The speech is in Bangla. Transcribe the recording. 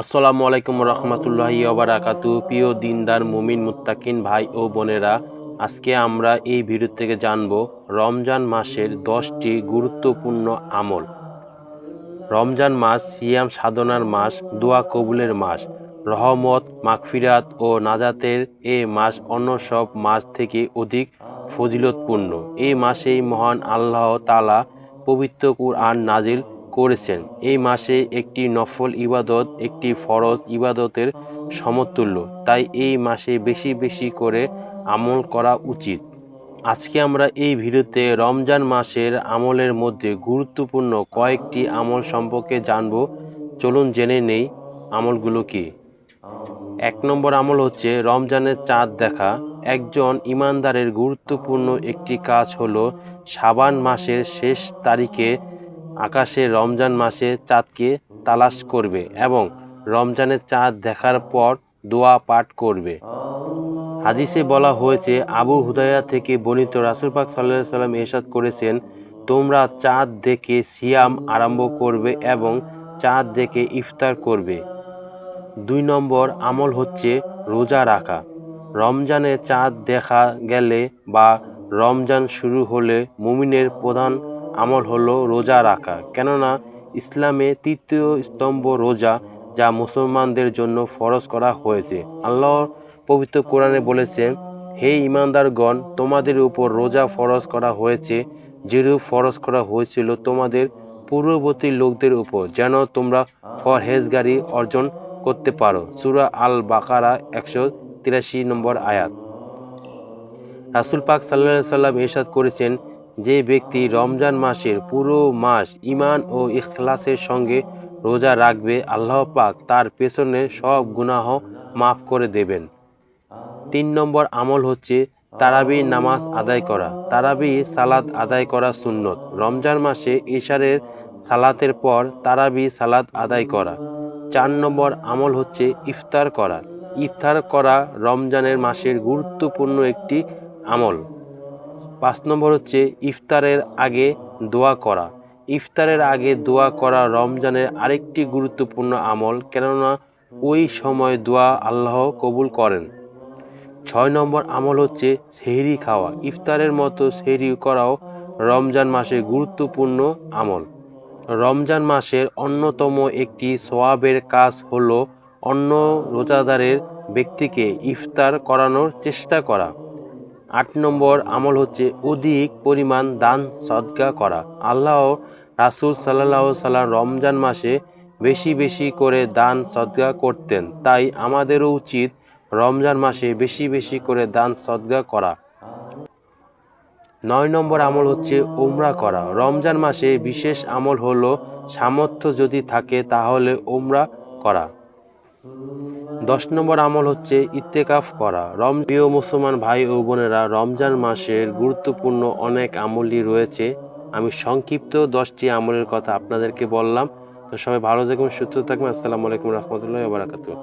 আসসালামু আলাইকুম রহমতুল্লাহি ওবারাকাতু। প্রিয় দিনদার মুমিন মুত্তাকিন ভাই ও বোনেরা, আজকে আমরা এই ভিডিও থেকে জানব রমজান মাসের 10টি গুরুত্বপূর্ণ আমল। রমজান মাস সিয়াম সাধনার মাস, দোয়া কবুলের মাস, রহমত, মাগফিরাত ও নাজাতের এ মাস অন্য সব মাস থেকে অধিক ফজিলতপূর্ণ। এই মাসেই মহান আল্লাহ তাআলা পবিত্র কুরআন নাজিল করেছেন। এই মাসে একটি নফল ইবাদত একটি ফরজ ইবাদতের সমতুল্য, তাই এই মাসে বেশি বেশি করে আমল করা উচিত। আজকে আমরা এই ভিডিওতে রমজান মাসের আমলের মধ্যে গুরুত্বপূর্ণ কয়েকটি আমল সম্পর্কে জানব। চলুন জেনে নেই আমলগুলো কি। 1 নম্বর আমল হচ্ছে রমজানের চাঁদ দেখা। একজন ইমানদারের গুরুত্বপূর্ণ একটি কাজ হলো শাবান মাসের শেষ তারিখে আকাশে রমজান মাসের চাঁদকে তালাশ করবে এবং রমজানের চাঁদ দেখার পর দোয়া পাঠ করবে। হাদিসে বলা হয়েছে, আবু হুরায়রা থেকে বর্ণিত, রাসূল পাক সাল্লাল্লাহু আলাইহি ওয়াসাল্লাম ইরশাদ করেছেন, তোমরা চাঁদ দেখে সিয়াম আরম্ভ করবে এবং চাঁদ দেখে ইফতার করবে। 2 নম্বর আমল হচ্ছে রোজা রাখা। রমজানের চাঁদ দেখা গেলে বা রমজান শুরু হলে মুমিনের প্রধান আমল হলো রোজা রাখা, কেননা ইসলামে তৃতীয় স্তম্ভ রোজা, যা মুসলমানদের জন্য ফরজ করা হয়েছে। আল্লাহ পবিত্র কোরআনে বলেছেন, হে ঈমানদারগণ, তোমাদের উপর রোজা ফরজ করা হয়েছে যেরূপ ফরজ করা হয়েছিল তোমাদের পূর্ববর্তী লোকদের উপর, যেন তোমরা পরহেজগারি অর্জন করতে পারো। সূরা আল বাকারা 183 নম্বর আয়াত। রাসূল পাক সাল্লাল্লাহু আলাইহি ওয়াসাল্লাম ইরশাদ করেছেন, যে ব্যক্তি রমজান মাসের পুরো মাস ঈমান ও ইখলাসের সঙ্গে রোজা রাখবে, আল্লাহ পাক তার পেছনে সব গুনাহ মাফ করে দেবেন। 3 নম্বর আমল হচ্ছে তারাবি নামাজ আদায় করা। তারাবি সালাত আদায় করা সুন্নত। রমজান মাসে ইশারের সালাতের পর তারাবি সালাত আদায় করা। 4 নম্বর আমল হচ্ছে ইফতার করা। ইফতার করা রমজানের মাসের গুরুত্বপূর্ণ একটি আমল। 5 নম্বর হচ্ছে ইফতারের আগে দোয়া করা। ইফতারের আগে দোয়া করা রমজানের আরেকটি গুরুত্বপূর্ণ আমল, কেননা ওই সময় দোয়া আল্লাহ কবুল করেন। 6 নম্বর আমল হচ্ছে সেহরি খাওয়া। ইফতারের মতো সেহরি করাও রমজান মাসের গুরুত্বপূর্ণ আমল। রমজান মাসের অন্যতম একটি সওয়াবের কাজ হলো অন্য রোজাদারের ব্যক্তিকে ইফতার করানোর চেষ্টা করা। 8 নম্বর আমল হচ্ছে অধিক পরিমাণ দান সদকা করা। আল্লাহ রাসূল সাল্লাল্লাহু আলাইহি ওয়াসাল্লাম রমজান মাসে বেশি বেশি করে দান সদকা করতেন, তাই আমাদেরও উচিত রমজান মাসে বেশি বেশি করে দান সদকা করা। 9 নম্বর আমল হচ্ছে উমরা করা। রমজান মাসে বিশেষ আমল হলো সামর্থ্য যদি থাকে তাহলে উমরা করা। 10 নম্বর আমল হচ্ছে ইতিকাফ করা। প্রিয় মুসলমান ভাই ও বোনেরা, রমজান মাসের গুরুত্বপূর্ণ অনেক আমলই রয়েছে। আমি সংক্ষিপ্ত 10টি আমলের কথা আপনাদেরকে বললাম। তো সবাই ভালো থাকবেন, সুস্থ থাকবেন। আসসালামু আলাইকুম রহমতুল্লাহি ওয়া বারাকাতুহু।